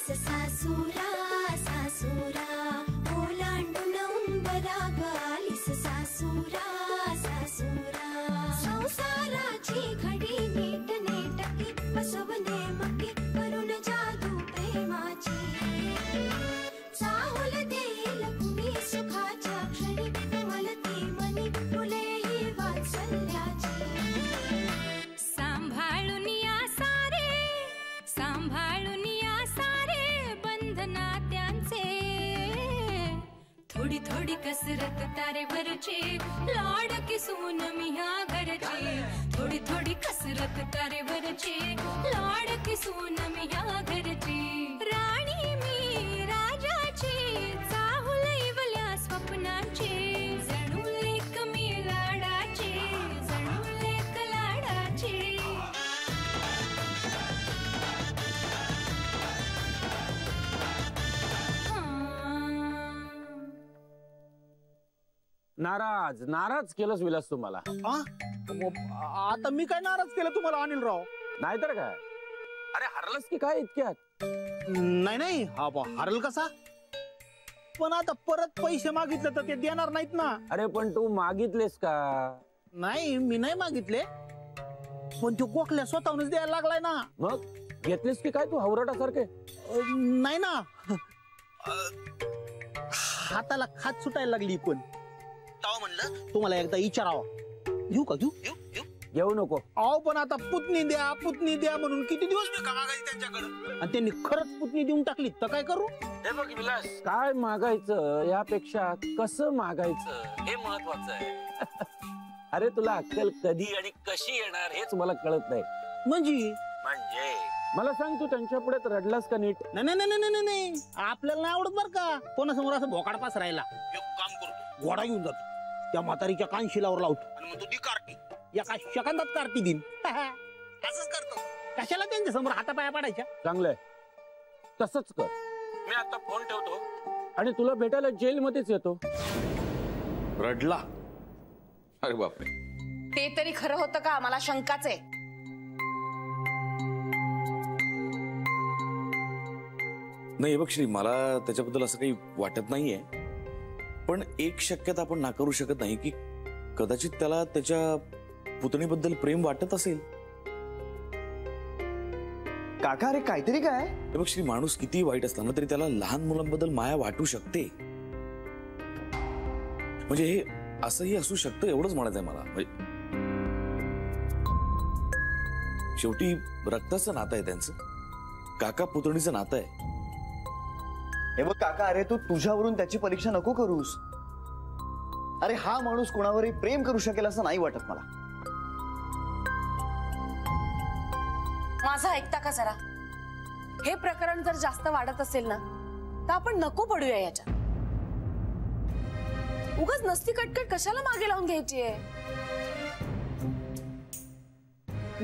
आलीस सासुरा सासुरा ओलांडून उंबराग आलीस सासुरा सासुरा संसाराची घडी नीट नेटकी बसवणे मकी करून जादू प्रेमाची चाहुल देईल कुणी सुखाच्या क्षणी कोमलती मनी फुले ही वात्सल्याची सांभाळून या सारे बंधना त्यांचे थोडी थोडी कसरत तारेवरची लाडकी सून मी ह्या घरची थोडी थोडी कसरत तारेवरची लाडकी सून मी ह्या घरची राणी मी राजाची चाहुल इवल्या स्वप्नाची जणू लेक मी लाडाची जणू लेक लाडाची नाराज नाराज केलंच विलास तुम्हाला. आता मी काय नाराज केलं तुम्हाला अनिलराव? नाहीतर काय. अरे हरलंस की काय इतक्यात? नाही नाही हा हरल कसा पण आता परत पैसे मागितले तर ते देणार नाहीत ना. अरे पण तू मागितलेस का? नाही मी नाही मागितले पण तो गोखल्या स्वतःहूनच द्यायला लागलाय ना. मग घेतलेस की काय तू हवरटासारखे? नाही ना हाताला खात सुटायला लागली पण ताव म्हणलं तुम्हाला एकदा विचारावं. घेऊ का? घेऊ नको. अहो पण आता पुतणी द्या म्हणून किती दिवस मी मागायची त्यांच्याकडे आणि त्यांनी खरंच पुतणी देऊन टाकली तर काय करू? हे बघ विलास काय मागायचं यापेक्षा कसं मागायचं हे महत्वाचं आहे. अरे तुला अक्कल कधी आणि कशी येणार हेच मला कळत नाही. म्हणजे मला सांग तू त्यांच्या पुढे रडलास का नीट? नाही आपल्याला नाही आवडत बर का कोणासमोर असं भोकाड पास राहिला. एक काम करतो घोडा घेऊन जातो त्या म्हातारीच्या कानशिलावर लावतो आणि मग तू ती कार्टी एका सेकंदात कार्टी दिन असंच करतो. कशाला त्यांच्या समोर हातापाया पडायच्या? चांगलंय तसंच कर. मी आता फोन ठेवतो आणि तुला भेटायला जेलमध्येच येतो. रडला? अरे बापरे. ते तरी खरं होतं का? मला शंकाच आहे. नाही बघ श्री मला त्याच्याबद्दल असं काही वाटत नाहीये पण एक शक्यता आपण नाकारू शकत नाही की कदाचित त्याला त्याच्या पुतणीबद्दल प्रेम वाटत असेल. काका अरे काहीतरी काय? बघ श्री माणूस किती वाईट असताना तरी त्याला लहान मुलांबद्दल माया वाटू शकते. म्हणजे हे असंही असू शकतं एवढंच म्हणायचं आहे मला. शेवटी रक्ताचं नातं आहे त्यांचं. काका पुतणीचं नातं आहे. हे बघ काका अरे तू तुझ्यावरून त्याची परीक्षा नको करूस. अरे हा माणूस कोणावरही प्रेम करू शकेल असं नाही वाटत मला. माझं ऐकता का जरा? हे प्रकरण जर जास्त वाढत असेल ना तर आपण नको पडूया याच्यात. उगाच नसती कटकट कशाला मागे लावून घ्यायची आहे?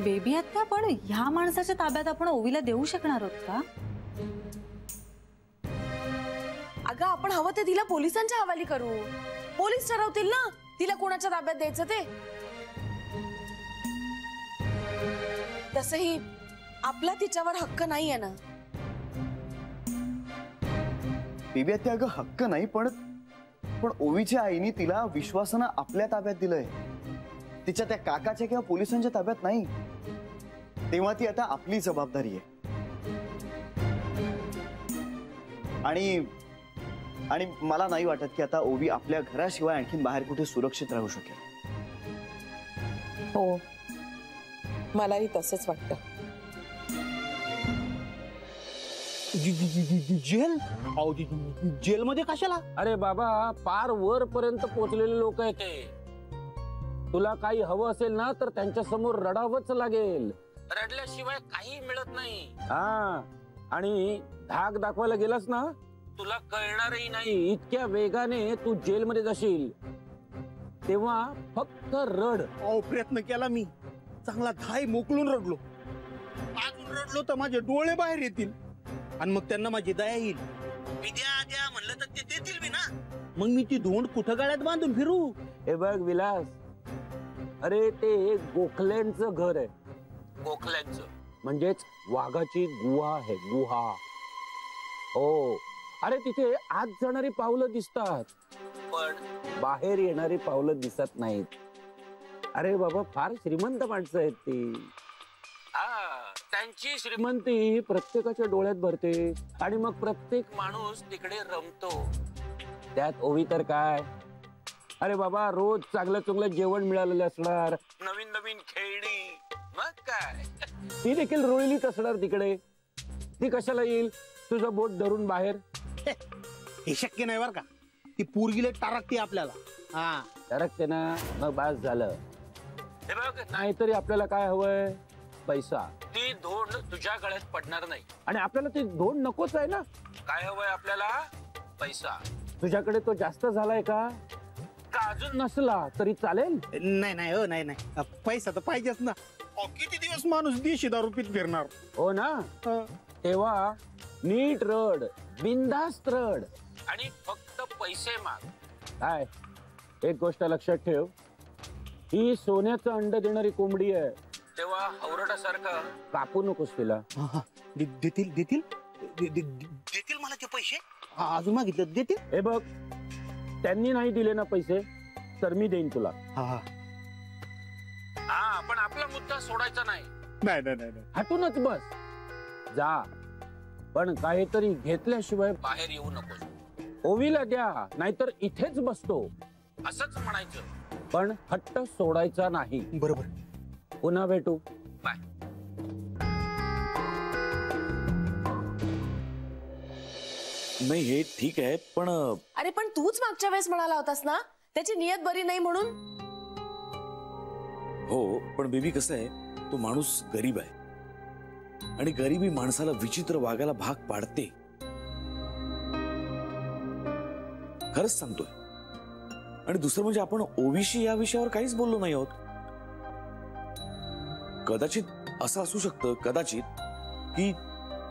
बेबी आत्या पण ह्या माणसाच्या ताब्यात आपण ओवीला देऊ शकणार आहोत का? अगं आपण हवं ते तिला पोलिसांच्या हवाली करू. पोलीस ठरवतील ना तिला कोणाच्या ताब्यात द्यायचं ते. तसही आपला तिच्यावर हक्क नाहीये ना. बेबी आत्या अगं हक्क नाही पण ओवीच्या आईने तिला विश्वासानं आपल्या ताब्यात दिलंय. तिच्या त्या काकाच्या किंवा पोलिसांच्या ताब्यात नाही. तेव्हा ती आता आपली जबाबदारी आहे. आणि मला नाही वाटत की आता ओवी आपल्या घराशिवाय आणखीन बाहेर कुठे सुरक्षित राहू शकेल. हो मलाही तसंच वाटतं. जेल? जेल मध्ये कशाला? अरे बाबा पार वर पर्यंत पोहोचलेले लोक आहेत ते. तुला काही हवं असेल ना तर त्यांच्या समोर रडावंच लागेल. रडल्याशिवाय काही मिळत नाही. हा आणि धाक दाखवायला गेलास ना तुला कळणारही नाही. इतक्या वेगाने तू जेलमध्ये जाशील तेव्हा फक्त रड. प्रयत्न केला मी चांगला धाय मोकळून रडलो. अजून रडलो तर माझे डोळे बाहेर येतील आणि मग त्यांना माझी दया येईल. मी द्या म्हणलं तर ते देतील मी ना. मग मी ती धोंड कुठं गाड्यात बांधून फिरू? हे बघ विलास अरे ते गोखल्यांचं घर आहे. गोखल्यांचं म्हणजेच वाघाची गुहा आहे. गुहा हो, अरे तिथे आत जाणारी पावलं दिसतात पण बाहेर येणारी पावलं दिसत नाहीत. अरे बाबा, फार श्रीमंत माणसं आहेत ती. त्यांची श्रीमंती प्रत्येकाच्या डोळ्यात भरते आणि मग प्रत्येक माणूस तिकडे रमतो. त्यात ओवी तर काय, अरे बाबा, रोज चांगलं चांगलं जेवण मिळालेलं असणार, नवीन नवीन खेळणी, मग काय ती देखील रोळलीच असणार तिकडे. ती कशाला येईल तुझं बोट धरून बाहेर? हे शक्य नाही बर का, ती पोरगीले टारकते आपल्याला. हा, टारकते ना, मग बास झालं. हे बघ, नाहीतरी आपल्याला काय हवंय? पैसा. ती धोंड तुझ्या गळ्यात पडणार नाही आणि आपल्याला ती धोंड नकोच आहे ना. काय हवंय आपल्याला? पैसा. तुझ्याकडे तो जास्त झालाय का अजून नसला तरी चालेल? नाही नाही हो, नाही नाही, पैसा तर पाहिजेच ना. किती दिवस माणूस 200 रुपये फिरणार? हो ना, तेव्हा नीट रड, बिनधास्त रड आणि फक्त पैसे माग. काय, एक गोष्ट लक्षात ठेव, ही सोन्याचं अंड देणारी कोंबडी आहे, तेव्हा हवरटासारखं कापू नकोस तिला. देतील देतील देतील मला ते पैसे. अजून मागितले देतील. हे बघ, त्यांनी नाही दिले ना पैसे तर मी देईन तुला. हा, पण आपला मुद्दा सोडायचा नाही. नाही नाही नाही, हटूनच बस जा, पण काहीतरी घेतल्याशिवाय बाहेर येऊ नकोस. ओवीला द्या, नाहीतर इथेच बसतो असंच म्हणायचं, पण हट्ट सोडायचा नाही. बरोबर. पुन्हा भेटू. बाय. नाही हे ठीक आहे, पण अरे पण तूच मागच्या वेळेस म्हणाला होतास ना त्याची नियत बरी नाही म्हणून. हो, पण बेबी कसं आहे, तो माणूस गरीब आहे आणि गरिबी माणसाला विचित्र वागायला भाग पाडते. खरंच सांगतोय. आणि दुसरं म्हणजे आपण ओवीशी या विषयावर काहीच बोललो नाही आहोत. कदाचित असं असू शकतं, कदाचित, की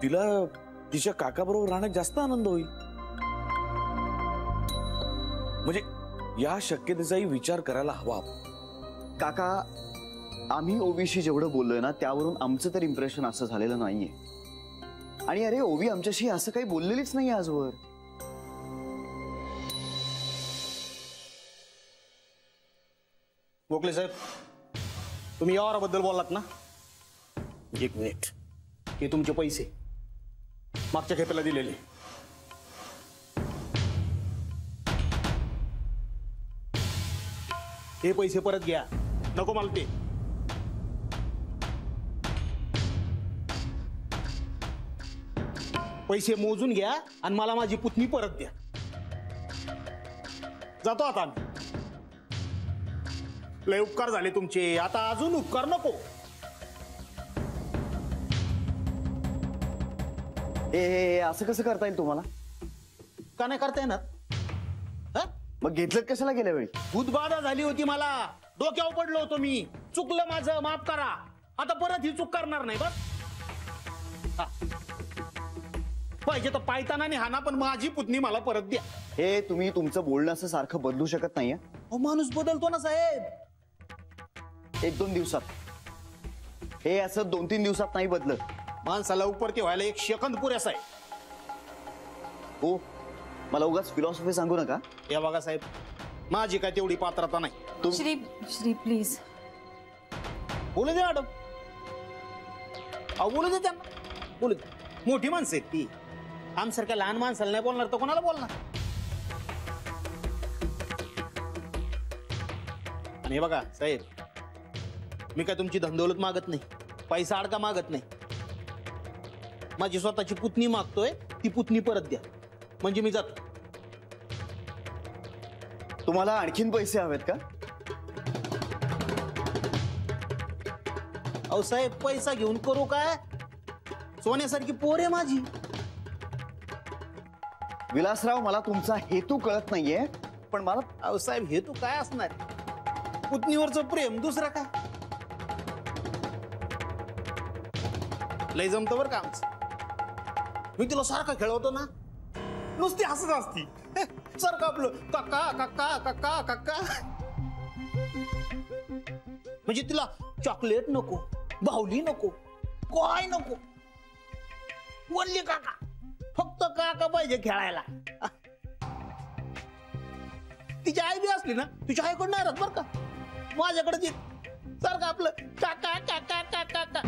तिला तिच्या काकाबरोबर राहण्यात जास्त आनंद होईल. म्हणजे या शक्यतेचाही विचार करायला हवा. काका, आम्ही ओवीशी जेवढं बोललोय ना त्यावरून आमचं तर इम्प्रेशन असं झालेलं नाहीये. आणि अरे, ओवी आमच्याशी असं काही बोललेलीच नाहीये आजवर. गोखले साहेब, तुम्ही या वाराबद्दल बोललात ना, एक मिनिट. हे तुमचे पैसे मागच्या खेपेला दिलेले. हे पैसे परत घ्या. नको मला ते. पैसे मोजून घ्या आणि मला माझी पुतणी परत द्या. जातो आता आम्ही. लय उपकार झाले तुमचे, आता अजून उपकार नको. ए, असं कसं करता येईल तुम्हाला? का नाही करता येणार? मग घेतलं कशाला गेल्या वेळी? भूतबाधा झाली होती मला, डोक्यावर पडलो होतो मी. चुकलं माझं, माफ करा. आता परत ही चूक करणार नाही. बस पाहिजे तर पायताना आणि हाना, पण माझी पुतणी मला परत द्या. हे तुम्ही तुमचं बोलणं असं सारखं बदलू शकत नाहीये. माणूस बदलतो ना साहेब. 1-2 दिवसात. हे असं 2-3 दिवसात नाही बदलत. माणसाला उपरती व्हायला 1 सेकंद पुरेसा आहे. हो, मला उगाच फिलॉसॉफी सांगू नका. या बघा साहेब, माझी काय तेवढी पात्रता नाही. श्री श्री प्लीज बोलू दे मॅडम. बोलू दे त्यांना, बोलू दे. मोठी माणसं आहेत ती. आमसारख्या लहान माणसाला नाही बोलणार तर कोणाला बोलणार? आणि हे बघा साहेब, मी काय तुमची धनदौलत मागत नाही, पैसा अडका मागत नाही. माझी स्वतःची पुतणी मागतोय, ती पुतणी परत द्या म्हणजे मी जातो. तुम्हाला आणखीन पैसे हवेत का? अहो साहेब, पैसा घेऊन करू काय? सोन्यासारखी पोर आहे माझी. विलासराव, मला तुमचा हेतू कळत नाहीये, पण मला. अहो साहेब, हेतू काय असणार? पुतणीवरचं प्रेम, दुसरं काय? लय जमतं बरं का आमचं. मी तिला सारखं खेळवतो ना, नुसती हसत असती. सारखं आपलं काका काका काका काका. म्हणजे तिला चॉकलेट नको, बाहुली नको, काय नको, वल्ली काका. फक्त फक्त काका पाहिजे खेळायला. तिची आई बी असली ना तुझ्या आईकडून नाही राहत बर का, माझ्याकडे सारखं आपलं काका काका काका काका.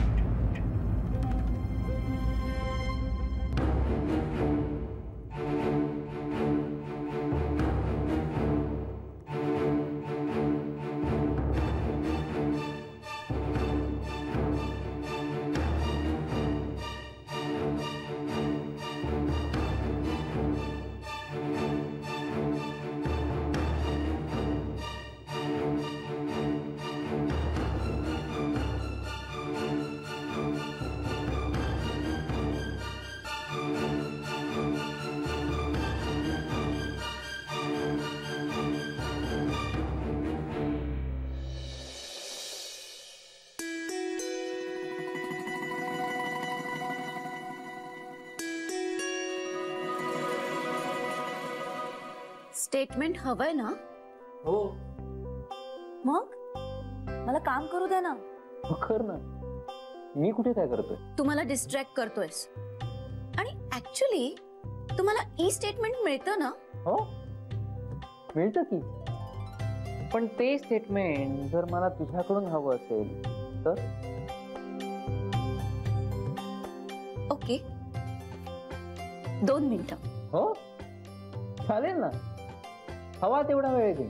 स्टेटमेंट हवंय ना? हो मग मला काम करू द्या ना. कर ना, मी कुठे काय करतोय? तुम्हाला डिस्ट्रॅक्ट करतोयस आणि ऍक्च्युली तुम्हाला ई स्टेटमेंट मिळतं ना? हो मिळतं की, पण ते स्टेटमेंट जर मला तुझ्याकडून हवं असेल तर? ओके 2 मिनिटं. हो चालेल ना, हवा तेवढा वेळ घे.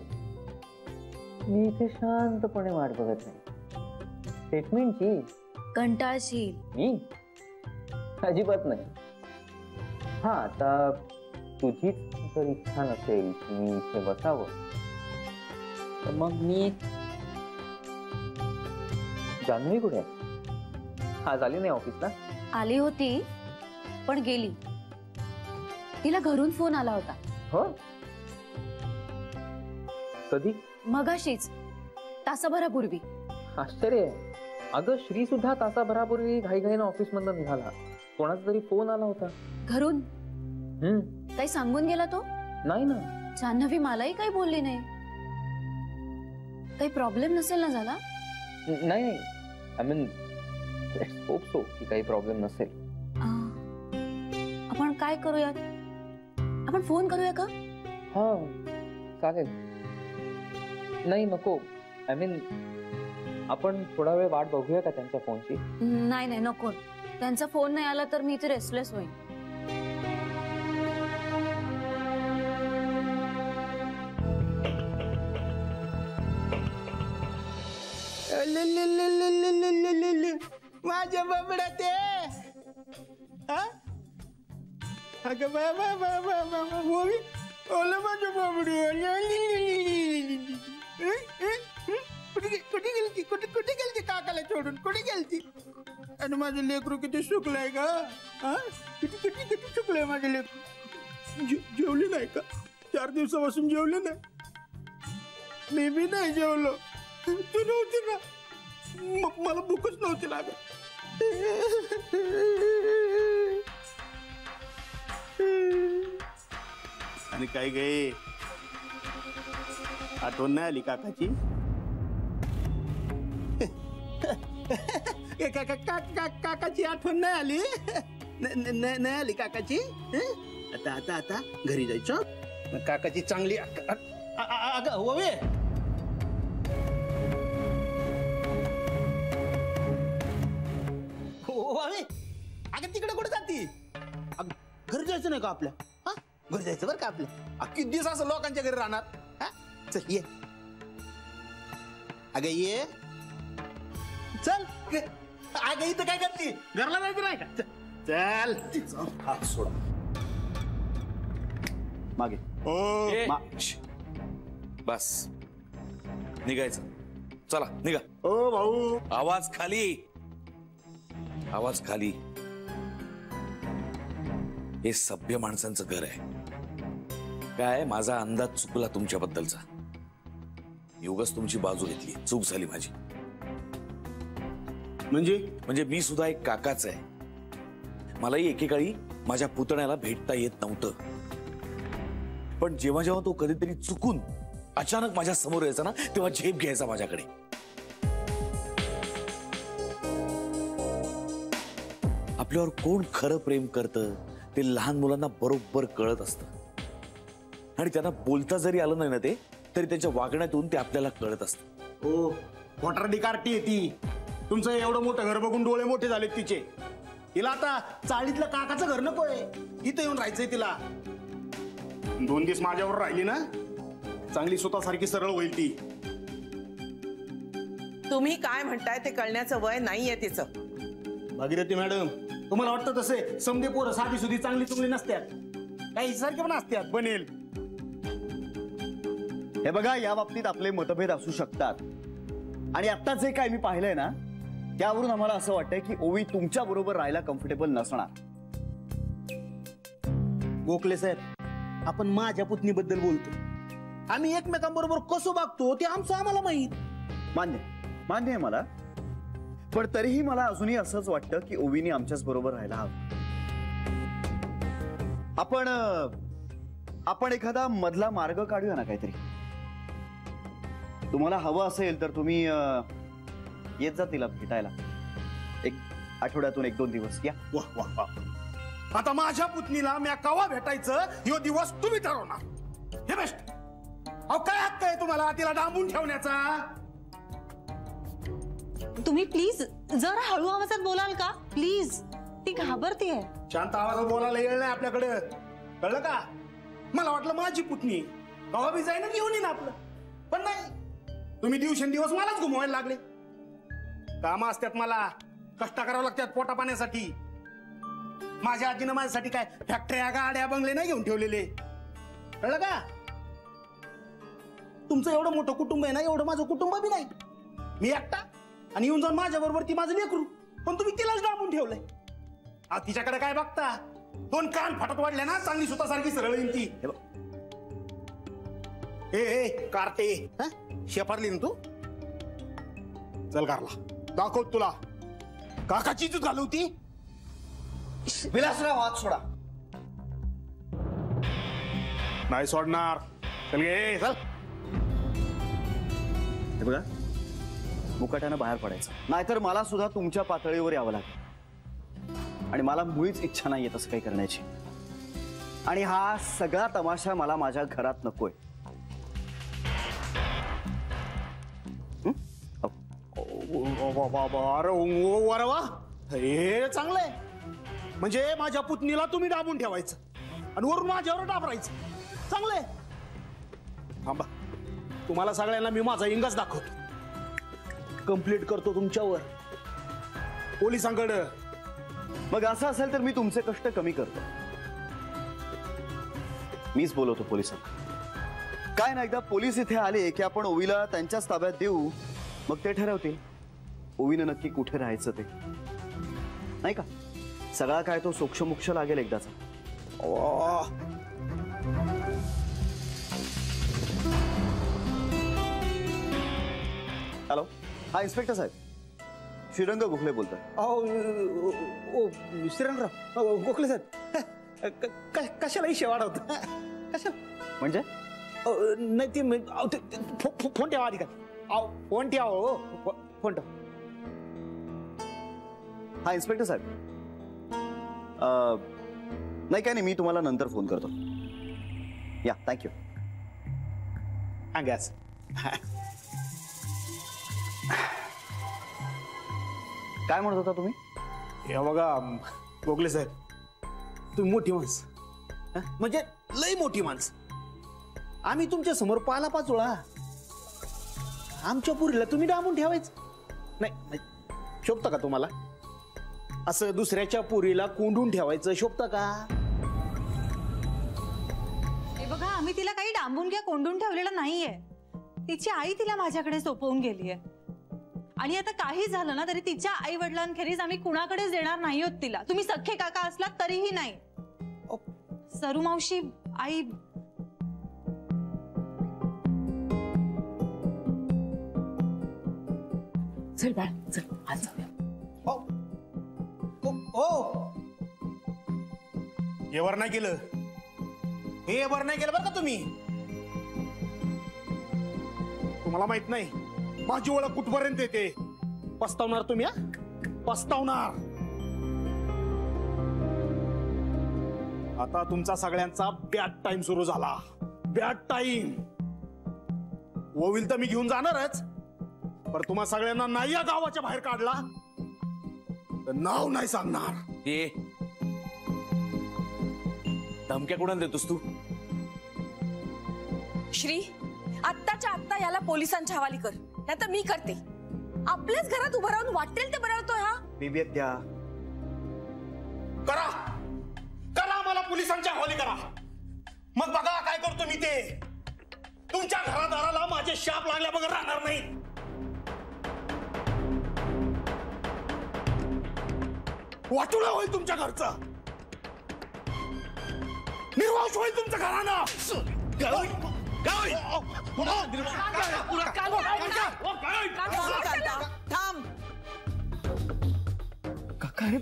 मी इथे शांतपणे वाट बघत नाही स्टेटमेंटची. कंटाळशील. मी अजिबात नाही. हा आता तुझीच जर इच्छा नसेल की मी इथे बसावं तर मग मी. जान्हवी कुठे आहे? आज आली नाही ऑफिसला? आली होती पण गेली. तिला घरून फोन आला होता. हो कधी? मगाशीच तासाभरापूर्वी. आश्चर्य आहे. अगं श्री सुद्धा तासाभरापूर्वी घाईघाईनं ऑफिस मधून निघाला. कोणाचा तरी फोन आला होता घरून. काही सांगून गेला तो? नाही ना. जान्हवी मलाही काही बोलली नाही. काही प्रॉब्लेम नसेल ना झाला? नाही नाही, I mean let's hope so की काही प्रॉब्लेम नसेल. आपण काय करूयात? आपण फोन करूया का? हा चालेल. नाही नको, आय मीन आपण थोडा वेळ वाट बघूया का त्यांच्या फोनची? नाही नाही नको. त्यांचा फोन नाही आला तर मी इथे रेस्टलेस होईल. माझ्या बाबड्या ते अगं बाबा ओला माझ्या बाबडी कुठे गेलती कुठे गेलती काकाला सोडून कुठे गेलती? आणि माझं लेकरू किती सुकलंय का? किती किती किती सुकलंय माझं लेकरू. जेवले नाही का? 4 दिवसापासून जेवले नाही. मी बी नाही जेवलो. तू नव्हती ना, मला भूकच नव्हती लागत. आणि काय गे आठवण नाही आली काकाची? काकाची आठवण नाही आली? नाही आली काकाची? आता आता आता घरी जायचं. काकाची चांगली अगं होवे. अगं तिकडे कुठे जाती? घरी जायचं नाही का आपल्या? घरी जायचं बरं का आपल्या. किती दिवस असं लोकांच्या घरी राहणार? चल ये. अगं ये चल. अगं इथं काय करते? घरला जायचं नाही का? चल हात सोडा मागे. बस निघायचं. चला निघा. ओ भाऊ आवाज खाली, आवाज खाली. हे सभ्य माणसांचं घर आहे. काय माझा अंदाज चुकला तुमच्याबद्दलचा. युगच तुमची बाजू घेतली. चूक झाली माझी. म्हणजे मी सुद्धा एक काकाच आहे. मलाही एकेकाळी माझ्या पुतण्याला भेटता येत नव्हतं. पण जेव्हा जेव्हा तो कधीतरी चुकून अचानक माझ्या समोर यायचा ना, तेव्हा झेप घ्यायचा माझ्याकडे. आपल्यावर कोण खरं प्रेम करतं ते लहान मुलांना बरोबर कळत असतं आणि त्यांना बोलता जरी आलं नाही ना ते तरी त्यांच्या वागण्यातून ते आपल्याला कळत असतं. ओ खोटारडी कार्टी आहे ती. तुमचं एवढं मोठं घर बघून डोळे मोठे झालेत तिचे. तिला आता चाळीतलं काकाचं घर नकोय, इथं येऊन राहायचंय तिला. 2 दिवस माझ्यावर राहिली ना चांगली स्वतःसारखी सरळ होईल ती. तुम्ही काय म्हणताय ते कळण्याचं वय नाहीये तिचं. भागीरथी मॅडम, तुम्हाला वाटतं तसे समजे पोरं साधी सुधी चांगली चुंगली नसतात, काही सारखे पण असतात. बनेल हे बघा, या बाबतीत आपले मतभेद असू शकतात आणि आता जे काय मी पाहिलंय ना त्यावरून आम्हाला असं वाटतंय की ओवी तुमच्या बरोबर राहायला कम्फर्टेबल नसणार. गोखले साहेब, आपण माझ्या पुतणीबद्दल बोलतो. आम्ही एकमेकांबरोबर कसं वागतो ते आमचं आम्हाला माहित. मान्य आहे मला, पण तरीही मला अजूनही असंच वाटतं की ओवीने आमच्याच बरोबर राहायला हवं. आपण एखादा मधला मार्ग काढूया ना काहीतरी. तुम्हाला हवं असेल तर तुम्ही येत जा तिला भेटायला. एक आठवड्यातून 1-2 दिवस या. वाह वाह वाह. आता माझ्या पुतणीला मी कवा भेटायचं ह्यो दिवस तुम्ही ठरवणार. हे बेस्ट. अहो काय हक्क आहे तुम्हाला तिला डांबून ठेवण्याचा? तुम्ही प्लीज जरा हळू आवाजात बोलाल का प्लीज? ती घाबरतीये. शांत आवाजात बोलायला येईल नाही आपल्याकडे, कळलं का? मला वाटलं माझी पुतणी कवा बी जाईन घेऊन येईन आपलं, पण नाही. तुम्ही दिवसेंदिवस मलाच घुमवायला लागले. कामं असतात, मला कष्ट करावं लागतात पोटा पाण्यासाठी. माझ्या आजीनं माझ्यासाठी काय फॅक्टऱ्या गाड्या बंगले नाही घेऊन ठेवलेले, कळलं का? तुमचं एवढं मोठं कुटुंब आहे ना, एवढं माझं कुटुंब बी नाही. मी एकटा आणि येऊन जाऊन माझ्या बरोबर ती माझं लेकरू, पण तुम्ही तिलाच डांबून ठेवलंय. तिच्याकडे काय बघता? 2 कान फाटत वाढले ना, चांगली स्वतःसारखी सरळ येईल ती. ए कार्टे, शेफारली ना तू? चल कारला दाखव तुला काकाची इज्जत घालवती. विलासराव हात सोडा. नाही सोडणार. चल गे चल. हे बघा, मुकाट्यानं बाहेर पडायचं, नाहीतर मला सुद्धा तुमच्या पातळीवर यावं लागेल आणि मला मुळीच इच्छा नाहीये तसं काही करण्याची. आणि हा सगळा तमाशा मला माझ्या घरात नकोय. अरे वा, हे चांगलंय. म्हणजे माझ्या पुतणीला तुम्ही डाबून ठेवायचं आणि वरून माझ्यावर डाबरायचं. चांगलंय. थांबा, तुम्हाला सगळ्यांना मी माझा इंगस दाखवतो. कंप्लीट करतो तुमच्यावर पोलिसांकडे. मग असं असेल तर मी तुमचे कष्ट कमी करतो. मीच बोलवतो पोलिसांना. काय ना, एकदा पोलीस इथे आले की आपण ओवीला त्यांच्याच ताब्यात देऊ, मग ते ठरवतील ओवीनं नक्की कुठे राहायचं ते, नाही का? सगळा काय तो सोक्षमोक्ष लागेल एकदाचा. हॅलो, हा इन्स्पेक्टर साहेब, श्रीरंग गोखले बोलतोय. श्रीरंगराव गोखले साहेब, कशाला इशे वाढवता? कशाला म्हणजे? नाही ते फोन ठेवा आधी. का फोन ठेवा, फोन ठेवा. हा इन्स्पेक्टर साहेब, नाही काय नाही, मी तुम्हाला नंतर फोन करतो. या, थँक्यू. गॅस काय म्हणत होता तुम्ही? हे बघा गोखले साहेब, तुम्ही मोठी माणस, म्हणजे लई मोठी माणस. आम्ही तुमच्या समोर पाला पाचोळा. आमच्या पुरीला तुम्ही डांबून ठेवायचं नाही. शोभतं का तुम्हाला असं? दुसऱ्याच्या पुरीला कोंडून ठेवायचं शोभतं का? हे बघा, आम्ही तिला काही डांबून किंवा कोंडून ठेवलेलं नाहीये. तिची आई तिला माझ्याकडे सोपवून गेलीये आणि आता काही झालं ना तरी तिच्या आई वडिलांखेरीज आम्ही कुणाकडेच देणार नाही आहोत तिला. तुम्ही सख्खे काका असलात तरीही नाही. सरू मावशी, आई चल बाळ, चल आज जाऊया. हे वर नाही केलं, हे वर नाही केलं बरं का तुम्ही. तुम्हाला माहित नाही माझी ओळख कुठपर्यंत येते. पस्तावणार तुम्ही, पस्तावणार. आता तुमचा सगळ्यांचा बॅड टाइम सुरू झाला. Bad time. ओवील तर मी घेऊन जाणारच, पण तुम्हा सगळ्यांना नाही या गावाच्या बाहेर काढला तर नाव नाही सांगणार. ये धमक्या कोणाला देतोस तू? श्री, आत्ताच्या आत्ता याला पोलिसांच्या हवाली कर, नाहीतर मी करते. आपल्याच घरात उभं राहून वाटेल ते बरळतोय हा. बेबी आत्या, करा करा, मला पोलिसांच्या हवाली करा. मग बघा काय करतो मी ते. तुमच्या घरादाराला माझे शाप लागल्या बघा राहणार नाही. वाटुळा होईल तुमच्या घरचा, निर्वास होईल तुमच्या घराना. थांब. काका हे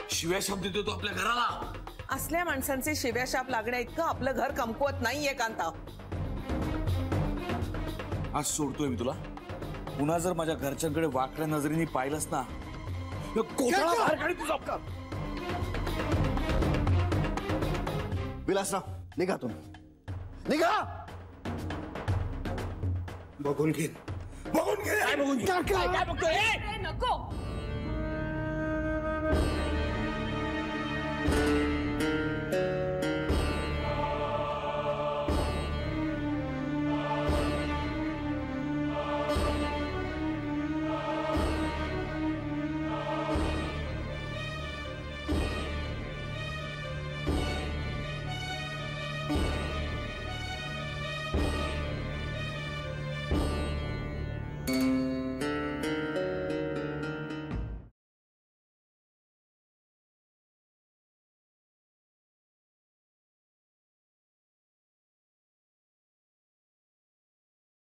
शिव्या शब्द देतो आपल्या घराला. असल्या माणसांचे शिव्या शाप लागण्या इतकं आपलं घर कमकुवत नाहीये कांता. आज सोडतोय मी तुला. पुन्हा जर माझ्या घरच्यांकडे वाकड्या नजरेने पाहिलंस ना, कोथळा बाहेर काढी तुझा. विलासराव, निघा तुम्ही, निघा. बघून घेईन, बघून घे. नको.